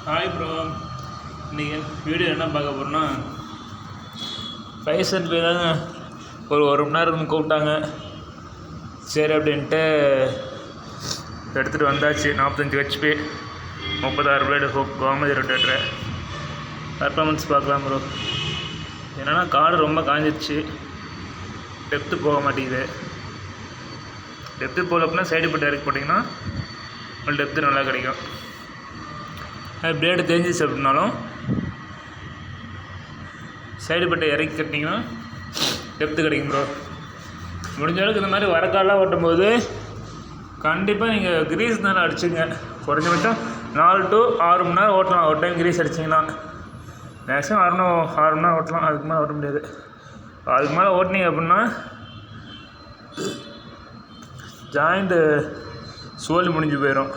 Hi bro. இன்றைக்கி video என்ன பார்க்க போகிறோன்னா, ஃபைசன் போய் தாங்க ஒரு மணி நேரம் கூப்பிட்டாங்க. சரி அப்படின்ட்டு எடுத்துகிட்டு வந்தாச்சு. 45 HP 36 blade Gomathi rotator performance பார்க்கலாம் ப்ரோ. என்னென்னா கார்டு ரொம்ப காஞ்சிடுச்சு, டெப்த்து போக மாட்டேங்குது. டெப்த்து போகல அப்படின்னா சைடு பட்டு இறக்கி போட்டிங்கன்னா உங்களுக்கு டெப்த்து நல்லா கிடைக்கும். பிளேடு தெரிஞ்சிச்சு அப்படின்னாலும் சைடு பட்டை இறக்கி கட்டிங்கன்னா டெப்த்து கிடைக்கும் ப்ரோ. முடிஞ்ச அளவுக்கு இந்த மாதிரி வரக்காலாம் ஓட்டும்போது கண்டிப்பாக நீங்கள் கிரீஸ் தானே அடிச்சுங்க. குறைஞ்சபட்சம் 4 to 6 மணி நேரம் ஓட்டலாம். ஒரு டைம் கிரீஸ் அடிச்சிங்கன்னா மேக்ஸிமம் 6 மணி நேரம் ஓட்டலாம். அதுக்கு மேலே ஓட்ட முடியாது. அதுக்கு மேலே ஓட்டினீங்க அப்படின்னா ஜாயிண்ட்டு சோலி முடிஞ்சு போயிடும்,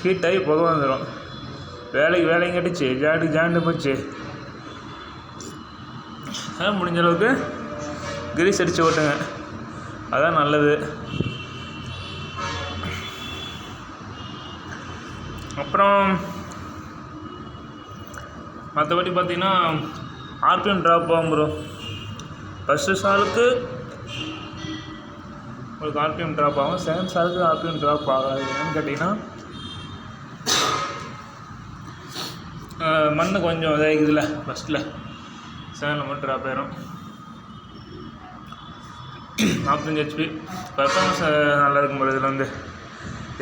ஹீட் ஆகி புகை வந்துடும். வேலையும் கட்டிச்சு, ஜாயிண்ட்டு போச்சு. அதான் முடிஞ்ச அளவுக்கு கிரீஸ் அடித்து ஓட்டுங்க, அதான் நல்லது. அப்புறம் மற்றபடி பார்த்திங்கன்னா ஆர்பிஎம் ட்ராப் ஆகும் ப்ரோ. ஃபஸ்ட்டு சாலுக்கு உங்களுக்கு ஆர்பிஎம் ட்ராப் ஆகும், செகண்ட் சாலுக்கு ஆர்பிஎம் ட்ராப் ஆகாது. என்னன்னு கேட்டிங்கன்னா மண் கொஞ்சம் இதாகிக்குதுல ஃபஸ்ட்டில், செகண்டில் மட்டும் ட்ராப் ஆயிரும். 45 HP பர்ஃபார்மன்ஸ் நல்லா இருக்கும் போது. இதில் வந்து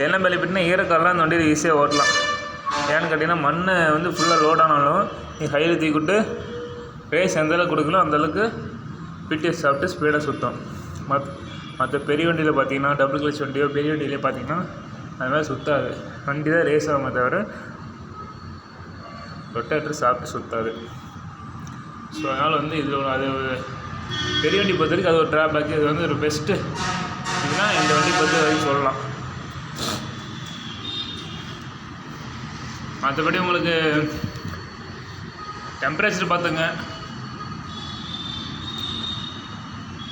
எல்லாம் பெனிஃபிட்னா ஈரக்காலெலாம் இந்த வண்டியில் ஈஸியாக ஓட்டலாம். ஏன்னு கேட்டிங்கன்னா மண் வந்து ஃபுல்லாக லோட் ஆனாலும் நீ ஹையில் தூக்கிவிட்டு ரேஸ் எந்தளவுக்கு கொடுக்கணும் அந்தளவுக்கு பிடிஎஸ் சாப்பிட்டு ஸ்பீடாக சுற்றும். மற்ற பெரிய வண்டியில் பார்த்தீங்கன்னா டபுள் கிளச் வண்டியோ பெரிய வண்டியிலே பார்த்தீங்கன்னா அது மாதிரி சுற்றாது. வண்டி தான் ரேஸ் ஆகாம தவிர ரொட்டேட்டர் சாப்பிட்டு சுற்றாது. ஸோ அதனால் வந்து இதில் அது பெரிய வண்டி பொறுத்த வரைக்கும் அது ஒரு ட்ராபேக்கு. இது வந்து ஒரு பெஸ்ட்டு இதுனா இந்த வண்டி பொறுத்த வரைக்கும் சொல்லலாம். மற்றபடி உங்களுக்கு டெம்பரேச்சர் பார்த்துங்க,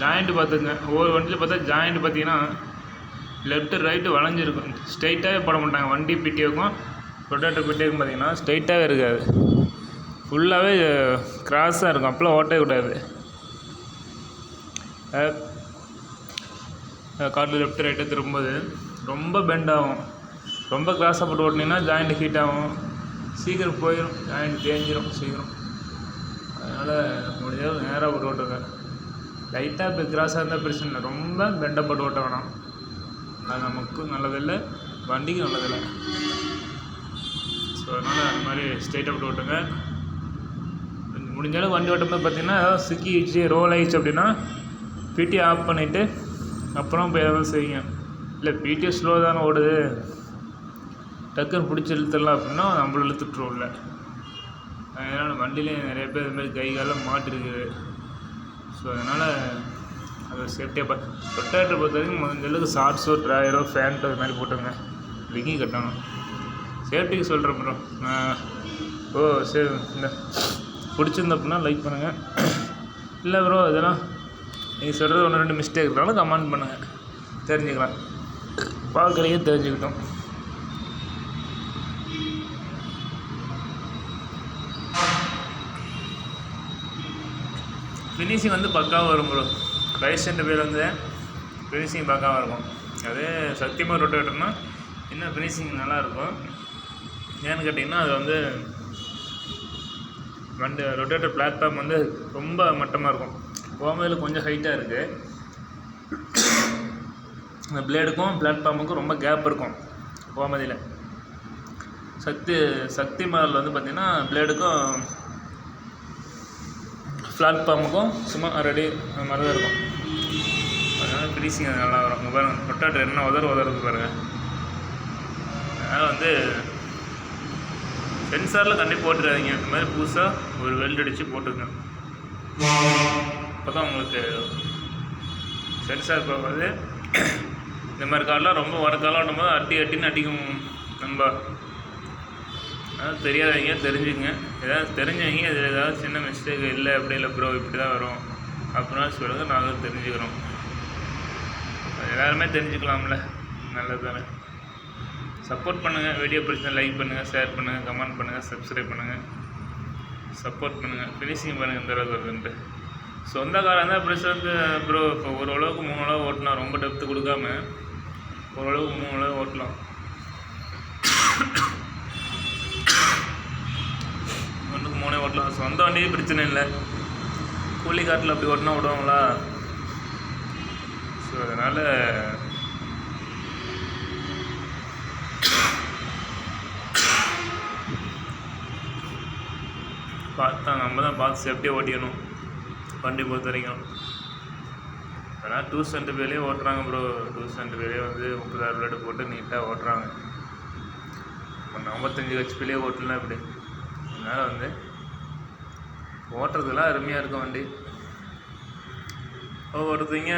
ஜாயிண்ட்டு பார்த்துங்க. ஒவ்வொரு வண்டியில் பார்த்தா ஜாயிண்ட்டு பார்த்தீங்கன்னா லெஃப்ட்டு ரைட்டு வளைஞ்சிருக்கும், ஸ்ட்ரைட்டாகவே போட மாட்டாங்க. வண்டி பிடிக்கும் ரொட்டேட்டர் பிடிக்கும் பார்த்தீங்கன்னா ஸ்ட்ரைட்டாகவே இருக்காது, ஃபுல்லாகவே கிராஸாக இருக்கும். அப்போலாம் ஓட்டவே கூடாது. காரில் லெஃப்ட் ரைட்டு திரும்பும்போது ரொம்ப பெண்ட் ஆகும். ரொம்ப கிராஸாக போட்டு ஓட்டினீங்கன்னா ஜாயிண்ட்டு ஹீட் ஆகும், சீக்கிரம் போயிடும், ஜாயிண்ட் தேஞ்சிடும் சீக்கிரம். அதனால் முடிஞ்சாலும் நேராக போட்டு ஓட்டுங்க. லைட்டாக இப்போ கிராஸாக இருந்தால் பிரச்சனை இல்லை, ரொம்ப பெண்டாக போட்டு ஓட்ட வேணாம். அது நமக்கும் நல்லதில்லை, வண்டிக்கும் நல்லதில்லை. ஸோ அதனால் அந்த மாதிரி ஸ்ட்ரைட்டாக போட்டு ஓட்டுங்க. முடிஞ்சாலும் வண்டி ஓட்டும்போது பார்த்திங்கன்னா ஏதாவது சிக்கிடுச்சு ரோல் ஆகிடுச்சு அப்படின்னா பிடி ஆஃப் பண்ணிவிட்டு அப்புறம் போய் ஏதாவது செய்யுங்க. இல்லை பிடி ஸ்லோ தானே ஓடுது, டக்குன்னு பிடிச்சி இழுத்துடலாம் அப்படின்னா நம்மள இழுத்துட்ருவோம். இல்லை அதனால் வண்டியிலே நிறைய பேர் இதுமாதிரி கை காலம் மாட்டிருக்குது. ஸோ அதனால் அதை சேஃப்டியாக ரொட்டேட்டர் பொறுத்த வரைக்கும் முடிஞ்சளவுக்கு ஷார்ட்ஸோ ட்ராயரோ ஃபேண்ட்டோ இது மாதிரி போட்டுங்க. ரிங்கி கட்டணும், சேஃப்டிக்கு சொல்கிறேன் ப்ரோ. சரி, இந்த பிடிச்சிருந்த அப்படின்னா லைக் பண்ணுங்கள். இல்லை ப்ரோ இதெல்லாம் நீங்கள் சொல்கிறது 1-2 மிஸ்டேக் இருந்தாலும் கமெண்ட் பண்ணுங்கள், தெரிஞ்சுக்கலாம். பார்க்குறீங்க தெரிஞ்சுக்கிட்டோம். ஃபினிஷிங் வந்து பக்காவாக வரும் ப்ரோ. ஃபைசன் பேர் வந்து ஃபினிஷிங் பக்காவாக இருக்கும். அதே சத்தியமாக ரொட்டேட்டர்னா இன்னும் ஃபினிஷிங் நல்லாயிருக்கும். ஏன்னு கேட்டிங்கன்னா அது வந்து வண்டி ரொட்டேட்டர் பிளாட்ஃபார்ம் வந்து ரொம்ப மட்டமாக இருக்கும். கோமதியில் கொஞ்சம் ஹைட்டாக இருக்குது. இந்த பிளேடுக்கும் பிளாட்ஃபார்முக்கும் ரொம்ப கேப் இருக்கும் கோமதியில். சக்தி மாடலில் வந்து பார்த்திங்கன்னா பிளேடுக்கும் பிளாட்ஃபார்முக்கும் சும்மா ரெடி அந்த மாதிரி தான் இருக்கும். அதனால் ஃபினிஷிங் நல்லா வரும். பாருங்கள் ரொட்டேட்டர் என்ன உதறது பாருங்கள். அதனால் வந்து சென்சாரில் கண்டிப்பாக போட்டுறாதீங்க. இந்த மாதிரி புதுசாக ஒரு வெல்ட் அடித்து போட்டுங்க. அப்போ தான் உங்களுக்கு சென்சார் போகாது. இந்த மாதிரி கார்லாம் ரொம்ப வர காலம் ஓட்டும்போது அட்டின்னு அடிக்கும் நம்ம. அதாவது தெரியாதவங்க தெரிஞ்சுங்க. ஏதாவது தெரிஞ்சவங்க இதில் ஏதாவது சின்ன மிஸ்டேக் இல்லை அப்படி இல்லை ப்ரோ இப்படி தான் வரும் அப்படின்னா சொல்லுங்கள், நாங்களும் தெரிஞ்சுக்கிறோம். எல்லாருமே தெரிஞ்சுக்கலாம்ல, நல்லது தானே. சப்போர்ட் பண்ணுங்கள். வீடியோ பிடிச்சா லைக் பண்ணுங்கள், ஷேர் பண்ணுங்கள், கமெண்ட் பண்ணுங்கள், சப்ஸ்கிரைப் பண்ணுங்கள், சப்போர்ட் பண்ணுங்கள். ஃபினிஷிங் பண்ணுங்கள் இந்த அளவுக்கு வருதுன்ட்டு. சொந்தக்காரன் தான் ப்ளஸ் வந்து ப்ரோ இப்போ ஓரளவுக்கு 3 அளவு ஓட்டலாம். ரொம்ப டெப்த்து கொடுக்காம ஓரளவுக்கு 3 அளவு ஓட்டலாம். ஒன்றுக்கு 3 ஓட்டலாம். சொந்த வண்டியே பிரச்சனை இல்லை. கூலி காட்டில் அப்படி ஓட்டினா விடுவாங்களா? ஸோ அதனால் நம்ம தான் பார்த்து சேஃப்டியாக ஓட்டிக்கணும் வண்டி பொறுத்த வரைக்கும். அதனால் 225 ஓட்டுறாங்க ப்ரோ. 225 வந்து 36 பிளேடு போட்டு நீட்டாக ஓட்டுறாங்க. இப்போ 45 HP ஓட்டலாம் இப்படி. அதனால் வந்து ஓட்டுறதுலாம் அருமையாக இருக்கும் வண்டி. ஒவ்வொருத்தங்க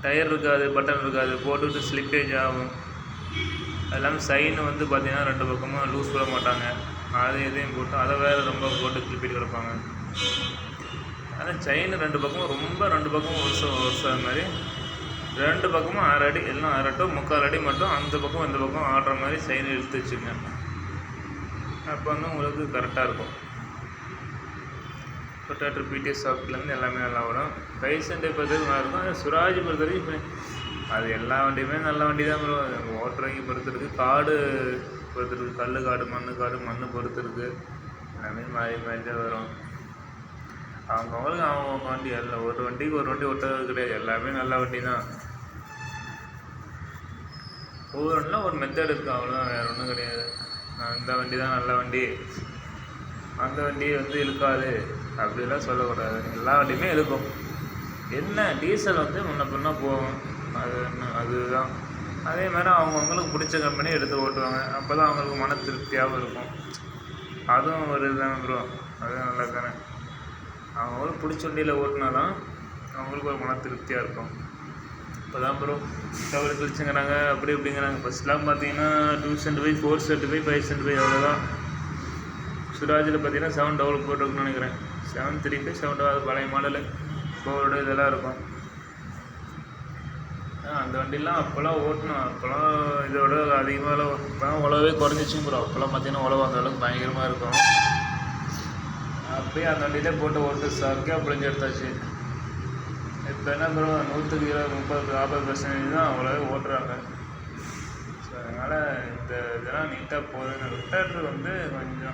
டயர் இருக்காது, பட்டன் இருக்காது, போட்டுக்கிட்டு ஸ்லிப்பேஜ் ஆகும். அது இல்லாமல் சைன் வந்து பார்த்திங்கன்னா 2 பக்கமும் லூஸ் விட மாட்டாங்க. அது இதையும் போட்டு அதை வேறு ரொம்ப போட்டு கிளிப்பிட்டு கிடப்பாங்க. ஆனால் செயின் 2 பக்கமும் ரொம்ப 2 பக்கமும் வருஷம் அது மாதிரி 2 பக்கமும் 6 அடி எல்லாம் 6 அடி 3/4 அடி மட்டும் அந்த பக்கம் இந்த பக்கம் ஆடுற மாதிரி செயின் இழுத்து வச்சுங்க. அப்போ வந்து உங்களுக்கு கரெக்டாக இருக்கும். ரொட்டேட்டர் பிடிஎஸ் சாஃப்ட்லேருந்து எல்லாமே நல்லா வரும். ப்ரைஸ் அண்ட் பொறுத்தவரைக்கும் நல்லா இருக்கும். அது சுராஜ் பொறுத்தவரைக்கும் அது எல்லா வண்டியுமே நல்ல வண்டி தான் ப்ரோ. ஓட்டுறவங்க பொறுத்திருக்கு, காடு பொறுத்திருக்கு, கல் காடு, மண் பொறுத்திருக்கு. எல்லாமே மாறி மாறி தான் வரும். அவங்கவுங்களுக்கு அவங்க வண்டி இல்லை. ஒரு வண்டிக்கு ஒரு வண்டி ஒட்டுறது கிடையாது. எல்லாமே நல்ல வண்டி தான். ஒவ்வொரு வண்டிலாம் ஒரு மெத்தட் இருக்குது, அவ்வளோதான். வேறு ஒன்றும் கிடையாது. அந்த வண்டி தான் நல்ல வண்டி, அந்த வண்டி வந்து இழுக்காது அப்படிலாம் சொல்லக்கூடாது. எல்லா வண்டியுமே இழுக்கும். என்ன டீசல் வந்து முன்ன பின்னா போகும். அதுதான். அதே மாதிரி அவங்கவுங்களுக்கு பிடிச்ச கம்பெனி எடுத்து ஓட்டுவாங்க. அப்போ தான் அவங்களுக்கு மன திருப்தியாகவும் இருக்கும். அதுவும் ஒரு இதுதானே ப்ரோ. அதுவும் நல்லா தானே. அவங்களுக்கு பிடிச்ச வண்டியில் ஓட்டினா தான் அவங்களுக்கு ஒரு மன திருப்தியாக இருக்கும். இப்போ தான் ப்ரோ டபுள் கிழிச்சுங்கிறாங்க, அப்படி இப்படிங்கிறாங்க. ஃபஸ்ட்லாம் பார்த்தீங்கன்னா 275, 475, 575 அவ்வளோதான். சுராஜில் பார்த்தீங்கன்னா 7 டபுள் போட்டுருக்குன்னு நினைக்கிறேன். 735, 7 அது பழைய மாடலு போர்டு இதெல்லாம் இருக்கும். அந்த வண்டிலாம் அப்போல்லாம் ஓட்டணும். அப்போல்லாம் இதோட அதிகமாக இப்போலாம் உழவே குறைஞ்சிச்சுங்க ப்ரோ. அப்போல்லாம் பார்த்தீங்கன்னா உழவு அந்த அளவுக்கு பயங்கரமாக இருக்கும். அப்படியே அந்த வண்டியிலே போட்டு ஓட்டு சாக்கியாக பிடிஞ்சி எடுத்தாச்சு. இப்போ என்ன ப்ரோ 100க்கு 20, 30, 40% தான் அவ்வளோவே ஓட்டுறாங்க. ஸோ அதனால் இந்த இதெல்லாம் நீட்டாக போகுதுன்னு ரொட்டேட்டர் வந்து கொஞ்சம்